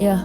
Yeah.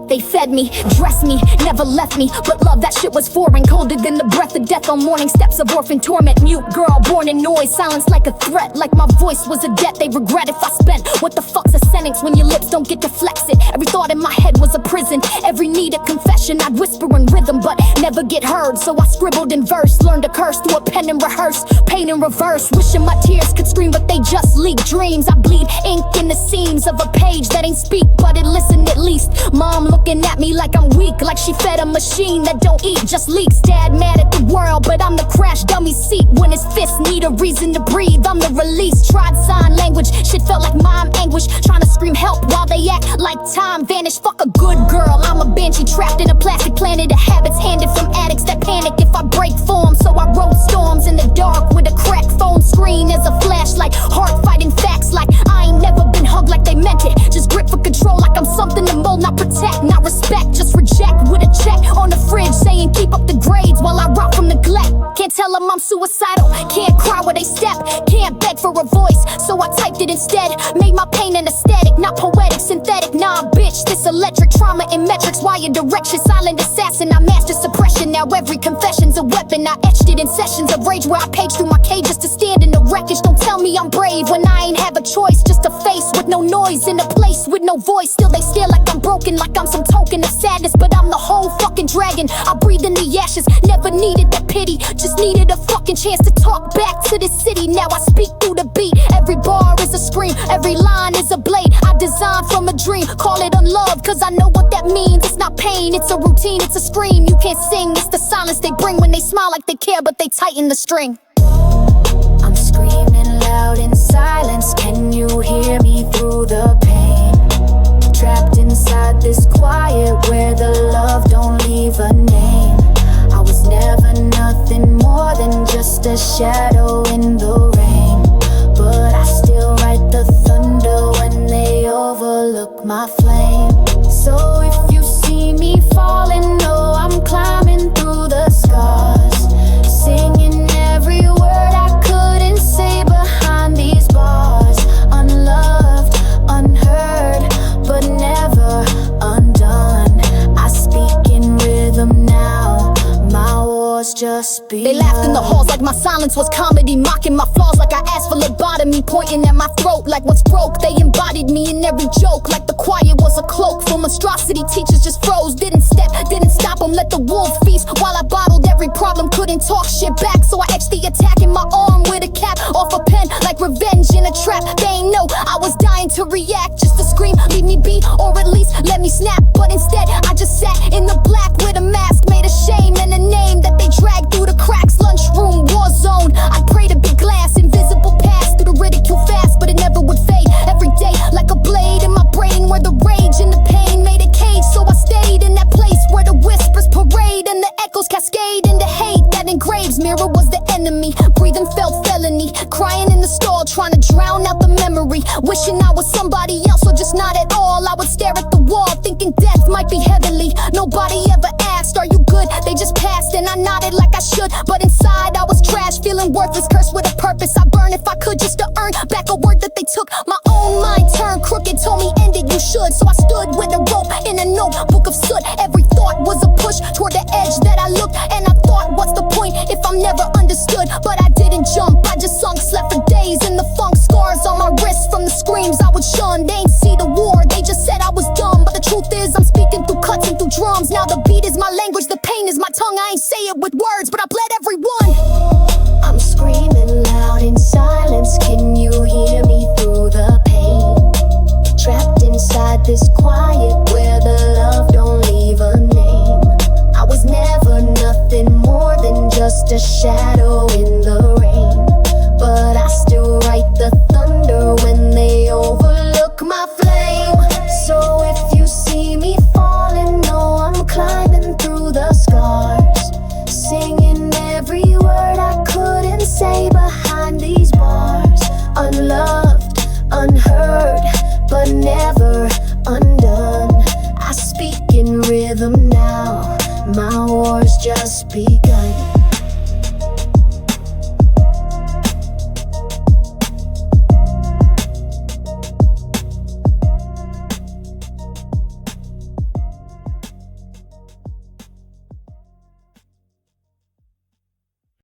They fed me, dressed me, never left me, but love, that shit was foreign. Colder than the breath of death on morning steps of orphan torment. Mute girl, born in noise, silence like a threat, like my voice was a debt they regret if I spent. What the fuck's a sentence when your lips don't get to flex it? Every thought in my head was a prison, every need a confession. I'd whisper in rhythm but never get heard, so I scribbled in verse, learned to curse through a pen and rehearse, pain in reverse, wishing my tears could scream but they just leak dreams. I bleed ink in the seams of a page that ain't speak but it listen at least. Mom looking at me like I'm weak, like she fed a machine that don't eat, just leaks. Dad mad at the world, but I'm the crash dummy seat. When his fists need a reason to breathe, I'm the release. Tried sign language, shit felt like mom anguish, trying to scream help while they act like time vanished. Fuck a good girl, I'm a banshee trapped in a plastic planet of habits handed from addicts that panic if I break form. So I wrote storms in the dark with a cracked phone screen as a flashlight, heart fighting facts like I ain't never been hugged like they meant it. Just grip for control like I'm something to mold, not protect, not respect, just reject with a check on the fridge saying keep up the grades while I rot from neglect. Can't tell them I'm suicidal, can't cry where they step, can't beg for a voice, so I typed it instead. Made my pain an aesthetic, not poetic, synthetic. Nah bitch, this electric trauma in metrics, wire direction, silent assassin. I mastered suppression, now every confession's a weapon. I etched it in sessions of rage where I paged through my cages to stand in the wreckage. Don't tell me I'm brave when I ain't have a choice, just a face with no noise in a place with no voice. Still they stare like I'm broken, like I'm some token of sadness, but I'm the whole fucking dragon. I breathe in the ashes, never needed that pity, just needed a fucking chance to talk back to this city. Now I speak through the beat, every bar is a scream, every line is a blade I designed from a dream. Call it unloved, cause I know what that means. It's not pain, it's a routine, it's a scream. You can't sing, it's the silence they bring when they smile like they care but they tighten the string. I'm screaming loud in silence, can you hear me through the pain? Trapped inside this quiet where the love don't leave a name. I was never nothing more than just a shadow in the rain, but I still write the thunder when they overlook my flame. So if you see me falling, know I'm climbing through the scars, singing every word I couldn't say behind these bars. Unloved, unheard, but never undone. I speak in rhythm now, my war's just begun. They laughed in the halls like my silence was comedy, mocking my flaws like I asked for lobotomy, pointing at my throat like what's broke. They embodied me in every joke like the quiet was a cloak for monstrosity. Teachers just froze, didn't step, didn't stop them, let the wolf feast while I bottled every problem, couldn't talk shit back. So I etched the attack in my arm with a cap off a pen like revenge in a trap. They ain't know I was dying to react, just to scream, leave me be, or at least let me snap. But instead I just sat in the black with a mask made of shame and a name that they dragged through the cracks. Lunchroom, war zone, I'd pray to be glass, invisible pass through the ridicule fast, but it never would fade. Every day like a blade in my brain where the rage and the pain made a cage. So I stayed in that place where the whispers parade and the echoes cascade into hate that engraves. Mirror was the enemy, breathing felt felony, crying in the stall trying to drown out the memory, wishing I was somebody else or just not at all. I would stare at the wall thinking death might be heavenly. Nobody ever asked, are you good? They just passed and I nodded like I should, but inside I was trash, feeling worthless, cursed with a purpose. I burn if I could just to earn back a word that they took. My own mind turned crooked, told me end it, you should. So I stood with a rope in a notebook of soot. Every thought was a push toward the edge that I looked, and I thought, what's the point if I'm never understood? But I didn't jump, I just sunk, slept for days in the funk. Scars on my wrists from the screams I would shun. They ain't see the war, they just said I was dumb, but the truth is I'm speaking through cuts and through drums. Now the beat is my language, the pain is my tongue. I ain't say it with words, but I bled everyone. I'm screaming loud in silence, can you hear me through the pain? Trapped inside this quiet where the love don't leave a name. I was never nothing more than just a shadow in the rain, but I still write the thunder when they overlook my flame. So if you see me falling, know I'm climbing through the scars, singing every word I couldn't say behind these bars. Unloved, unheard, but never undone. I speak in rhythm now, my war's just begun.